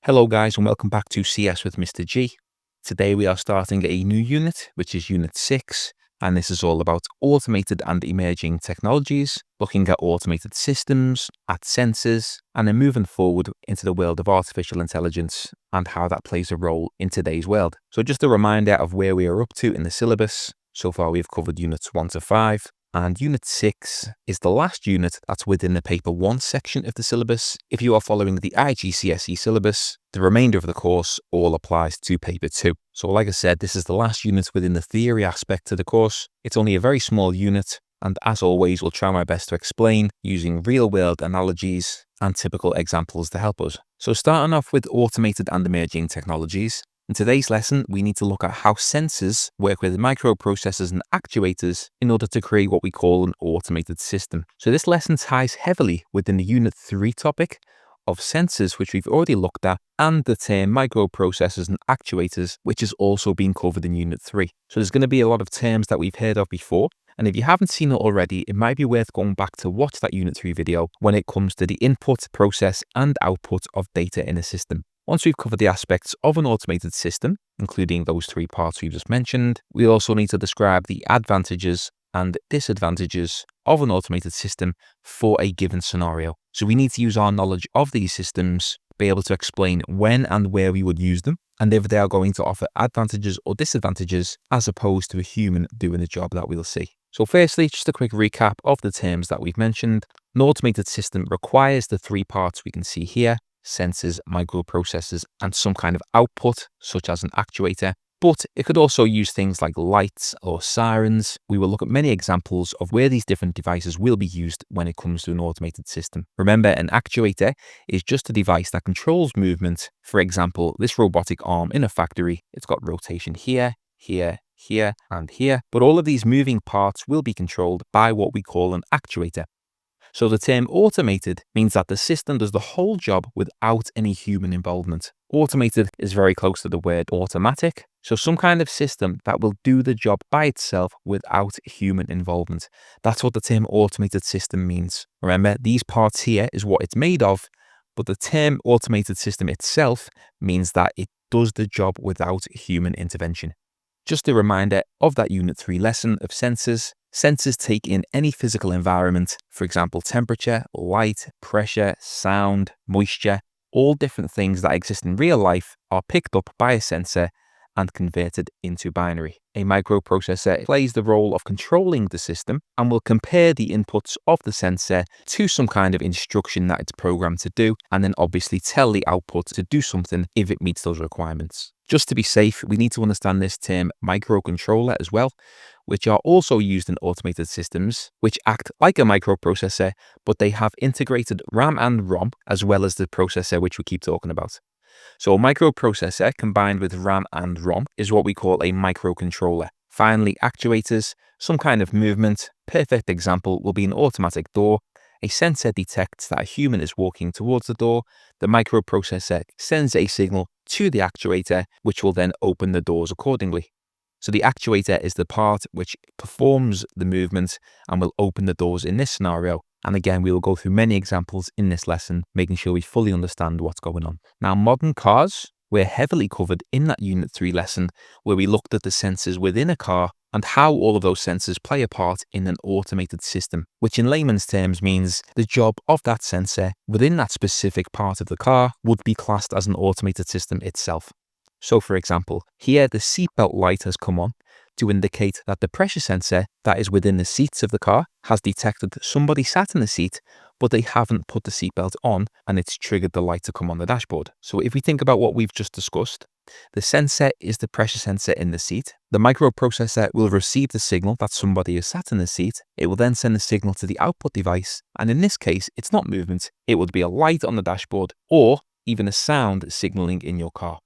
Hello guys and welcome back to CS with Mr. G. Today we are starting a new unit, which is Unit 6, and this is all about automated and emerging technologies, looking at automated systems, at sensors, and then moving forward into the world of artificial intelligence and how that plays a role in today's world. So just a reminder of where we are up to in the syllabus. So far we've covered Units 1 to 5. And Unit 6 is the last unit that's within the Paper 1 section of the syllabus. If you are following the iGCSE syllabus, the remainder of the course all applies to Paper 2. So like I said, this is the last unit within the theory aspect of the course. It's only a very small unit, and as always, we'll try my best to explain using real-world analogies and typical examples to help us. So starting off with automated and emerging technologies. In today's lesson, we need to look at how sensors work with microprocessors and actuators in order to create what we call an automated system. So this lesson ties heavily within the Unit 3 topic of sensors, which we've already looked at, and the term microprocessors and actuators, which is also being covered in Unit 3. So there's going to be a lot of terms that we've heard of before. And if you haven't seen it already, it might be worth going back to watch that Unit 3 video when it comes to the input, process, and output of data in a system. Once we've covered the aspects of an automated system, including those three parts we've just mentioned, we also need to describe the advantages and disadvantages of an automated system for a given scenario. So we need to use our knowledge of these systems, be able to explain when and where we would use them, and if they are going to offer advantages or disadvantages as opposed to a human doing the job that we'll see. So firstly, just a quick recap of the terms that we've mentioned. An automated system requires the three parts we can see here: sensors, microprocessors, and some kind of output, such as an actuator. But it could also use things like lights or sirens. We will look at many examples of where these different devices will be used when it comes to an automated system. Remember, an actuator is just a device that controls movement. For example, this robotic arm in a factory, it's got rotation here, here, here, and here. But all of these moving parts will be controlled by what we call an actuator. So the term automated means that the system does the whole job without any human involvement. Automated is very close to the word automatic, so some kind of system that will do the job by itself without human involvement. That's what the term automated system means. Remember, these parts here is what it's made of, but the term automated system itself means that it does the job without human intervention. Just a reminder of that Unit 3 lesson of sensors. Sensors take in any physical environment, for example, temperature, light, pressure, sound, moisture. All different things that exist in real life are picked up by a sensor and converted into binary. A microprocessor plays the role of controlling the system and will compare the inputs of the sensor to some kind of instruction that it's programmed to do, and then obviously tell the output to do something if it meets those requirements. Just to be safe, we need to understand this term microcontroller as well, which are also used in automated systems, which act like a microprocessor, but they have integrated RAM and ROM, as well as the processor which we keep talking about. So a microprocessor combined with RAM and ROM is what we call a microcontroller. Finally, actuators, some kind of movement. Perfect example will be an automatic door. A sensor detects that a human is walking towards the door. The microprocessor sends a signal to the actuator, which will then open the doors accordingly. So the actuator is the part which performs the movement and will open the doors in this scenario. And again, we will go through many examples in this lesson, making sure we fully understand what's going on. Now, modern cars were heavily covered in that Unit 3 lesson, where we looked at the sensors within a car and how all of those sensors play a part in an automated system, which in layman's terms means the job of that sensor within that specific part of the car would be classed as an automated system itself. So for example, here the seatbelt light has come on to indicate that the pressure sensor that is within the seats of the car has detected somebody sat in the seat, but they haven't put the seatbelt on, and it's triggered the light to come on the dashboard. So if we think about what we've just discussed, the sensor is the pressure sensor in the seat. The microprocessor will receive the signal that somebody is sat in the seat. It will then send the signal to the output device, and in this case, it's not movement. It would be a light on the dashboard or even a sound signaling in your car.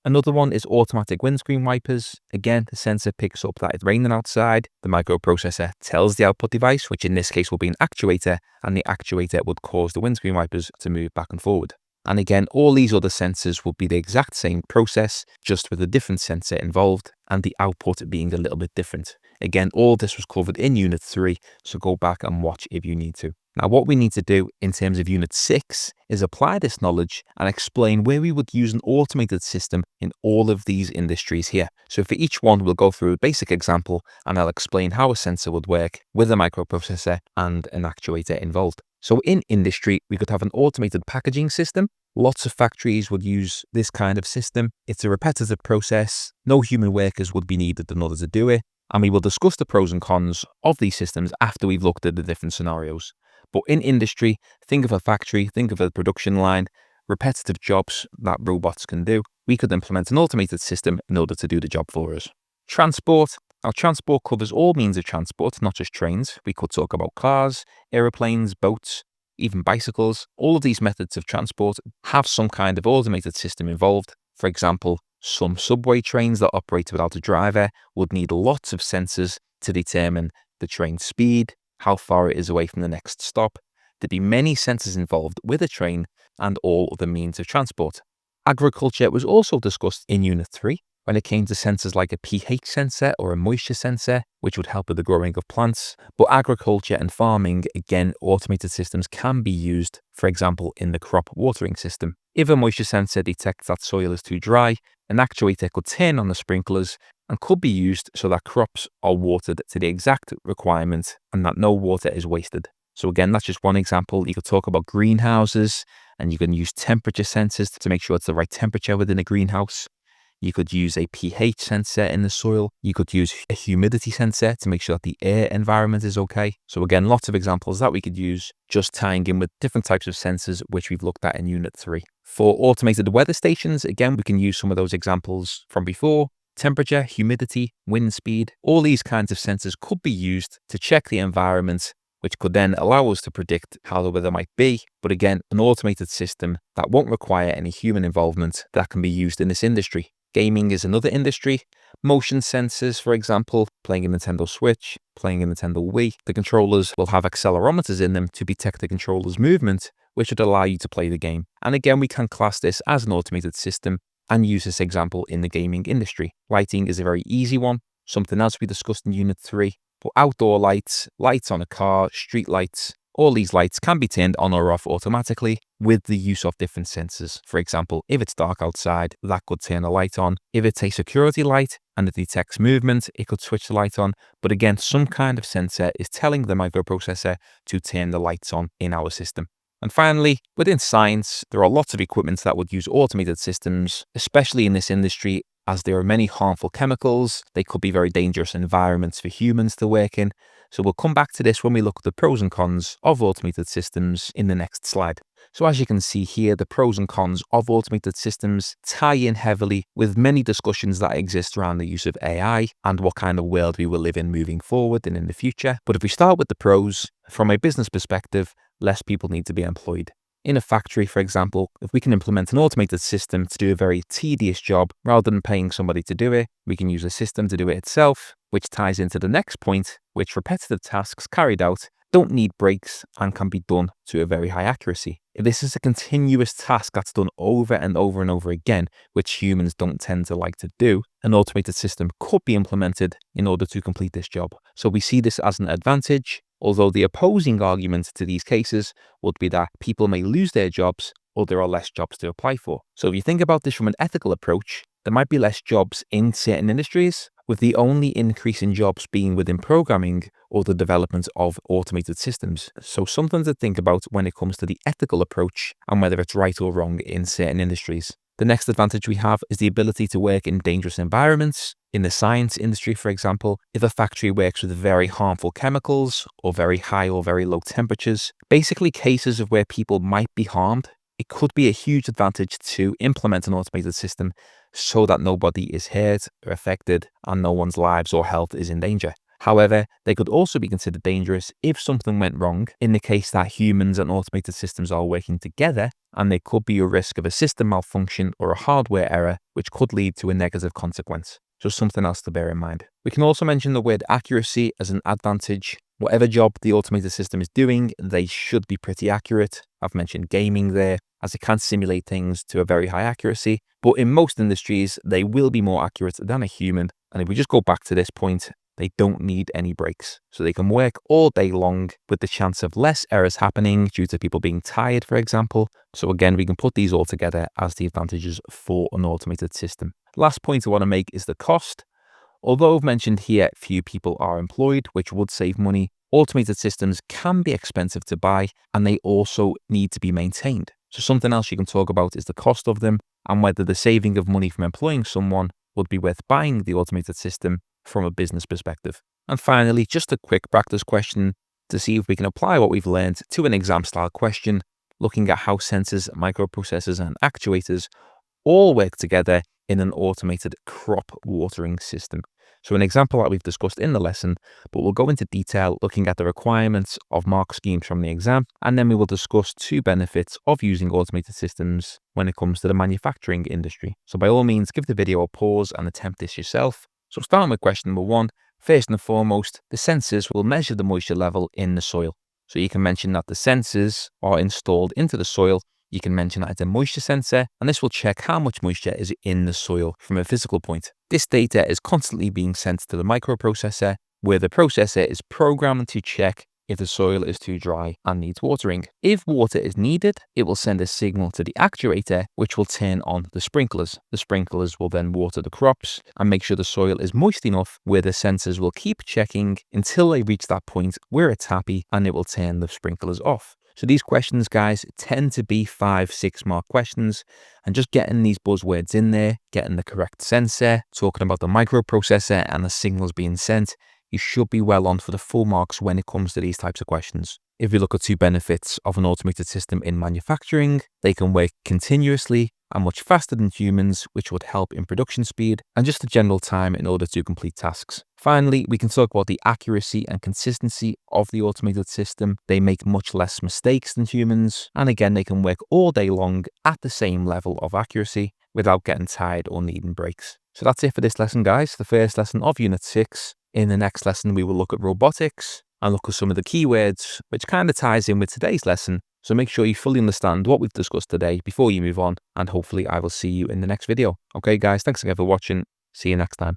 Another one is automatic windscreen wipers. Again, the sensor picks up that it's raining outside. The microprocessor tells the output device, which in this case will be an actuator, and the actuator would cause the windscreen wipers to move back and forward. And again, all these other sensors will be the exact same process, just with a different sensor involved and the output being a little bit different. Again, all this was covered in Unit 3, so go back and watch if you need to. Now, what we need to do in terms of Unit 6 is apply this knowledge and explain where we would use an automated system in all of these industries here. So for each one, we'll go through a basic example and I'll explain how a sensor would work with a microprocessor and an actuator involved. So in industry, we could have an automated packaging system. Lots of factories would use this kind of system. It's a repetitive process. No human workers would be needed in order to do it. And we will discuss the pros and cons of these systems after we've looked at the different scenarios. But in industry, think of a factory, think of a production line, repetitive jobs that robots can do. We could implement an automated system in order to do the job for us. Transport. Now, transport covers all means of transport, not just trains. We could talk about cars, aeroplanes, boats, even bicycles. All of these methods of transport have some kind of automated system involved. For example, some subway trains that operate without a driver would need lots of sensors to determine the train speed, how far it is away from the next stop. There'd be many sensors involved with a train and all other means of transport. Agriculture was also discussed in Unit 3 when it came to sensors like a pH sensor or a moisture sensor, which would help with the growing of plants. But agriculture and farming, again, automated systems can be used, for example, in the crop watering system. If a moisture sensor detects that soil is too dry, an actuator could turn on the sprinklers and could be used so that crops are watered to the exact requirement and that no water is wasted. So again, that's just one example. You could talk about greenhouses and you can use temperature sensors to make sure it's the right temperature within a greenhouse. You could use a pH sensor in the soil. You could use a humidity sensor to make sure that the air environment is okay. So again, lots of examples that we could use, just tying in with different types of sensors, which we've looked at in Unit 3. For automated weather stations, again, we can use some of those examples from before. Temperature, humidity, wind speed, all these kinds of sensors could be used to check the environment, which could then allow us to predict how the weather might be. But again, an automated system that won't require any human involvement that can be used in this industry. Gaming is another industry. Motion sensors, for example, playing a Nintendo Switch, playing a Nintendo Wii, the controllers will have accelerometers in them to detect the controller's movement, which would allow you to play the game. And again, we can class this as an automated system and use this example in the gaming industry. Lighting is a very easy one, something else we discussed in Unit 3. But outdoor lights, lights on a car, street lights, all these lights can be turned on or off automatically with the use of different sensors. For example, if it's dark outside, that could turn a light on. If it's a security light and it detects movement, it could switch the light on. But again, some kind of sensor is telling the microprocessor to turn the lights on in our system. And finally, within science, there are lots of equipment that would use automated systems, especially in this industry, as there are many harmful chemicals. They could be very dangerous environments for humans to work in. So we'll come back to this when we look at the pros and cons of automated systems in the next slide. So as you can see here, the pros and cons of automated systems tie in heavily with many discussions that exist around the use of AI and what kind of world we will live in moving forward and in the future. But if we start with the pros, from a business perspective, less people need to be employed. In a factory, for example, if we can implement an automated system to do a very tedious job, rather than paying somebody to do it, we can use a system to do it itself, which ties into the next point, which repetitive tasks carried out don't need breaks and can be done to a very high accuracy. If this is a continuous task that's done over and over and over again, which humans don't tend to like to do, an automated system could be implemented in order to complete this job. So we see this as an advantage, although the opposing argument to these cases would be that people may lose their jobs or there are less jobs to apply for. So if you think about this from an ethical approach, there might be less jobs in certain industries, with the only increase in jobs being within programming or the development of automated systems. So something to think about when it comes to the ethical approach and whether it's right or wrong in certain industries. The next advantage we have is the ability to work in dangerous environments. In the science industry, for example, if a factory works with very harmful chemicals or very high or very low temperatures, basically cases of where people might be harmed, it could be a huge advantage to implement an automated system so that nobody is hurt or affected and no one's lives or health is in danger. However, they could also be considered dangerous if something went wrong in the case that humans and automated systems are working together, and there could be a risk of a system malfunction or a hardware error, which could lead to a negative consequence. So something else to bear in mind. We can also mention the word accuracy as an advantage. Whatever job the automated system is doing, they should be pretty accurate. I've mentioned gaming there, as it can simulate things to a very high accuracy, but in most industries, they will be more accurate than a human. And if we just go back to this point, They don't need any breaks. So they can work all day long with the chance of less errors happening due to people being tired, for example. So again, we can put these all together as the advantages for an automated system. Last point I want to make is the cost. Although I've mentioned here few people are employed, which would save money, automated systems can be expensive to buy and they also need to be maintained. So something else you can talk about is the cost of them and whether the saving of money from employing someone would be worth buying the automated system from a business perspective. And finally, just a quick practice question to see if we can apply what we've learned to an exam style question, looking at how sensors, microprocessors and actuators all work together in an automated crop watering system. So an example that we've discussed in the lesson, but we'll go into detail looking at the requirements of mark schemes from the exam, and then we will discuss 2 benefits of using automated systems when it comes to the manufacturing industry. So by all means, give the video a pause and attempt this yourself. So starting with question number 1, first and foremost, the sensors will measure the moisture level in the soil. So you can mention that the sensors are installed into the soil. You can mention that it's a moisture sensor, and this will check how much moisture is in the soil from a physical point. This data is constantly being sent to the microprocessor, where the processor is programmed to check if the soil is too dry and needs watering. If water is needed, it will send a signal to the actuator, which will turn on the sprinklers. The sprinklers will then water the crops and make sure the soil is moist enough where the sensors will keep checking until they reach that point where it's happy and it will turn the sprinklers off. So these questions, guys, tend to be 5-6 mark questions, and just getting these buzzwords in there, getting the correct sensor, talking about the microprocessor and the signals being sent, you should be well on for the full marks when it comes to these types of questions. If we look at 2 benefits of an automated system in manufacturing, they can work continuously and much faster than humans, which would help in production speed and just the general time in order to complete tasks. Finally, we can talk about the accuracy and consistency of the automated system. They make much less mistakes than humans, and again, they can work all day long at the same level of accuracy without getting tired or needing breaks. So that's it for this lesson, guys, the first lesson of Unit 6. In the next lesson, we will look at robotics and look at some of the keywords, which kind of ties in with today's lesson. So make sure you fully understand what we've discussed today before you move on, and hopefully I will see you in the next video. Okay, guys, thanks again for watching. See you next time.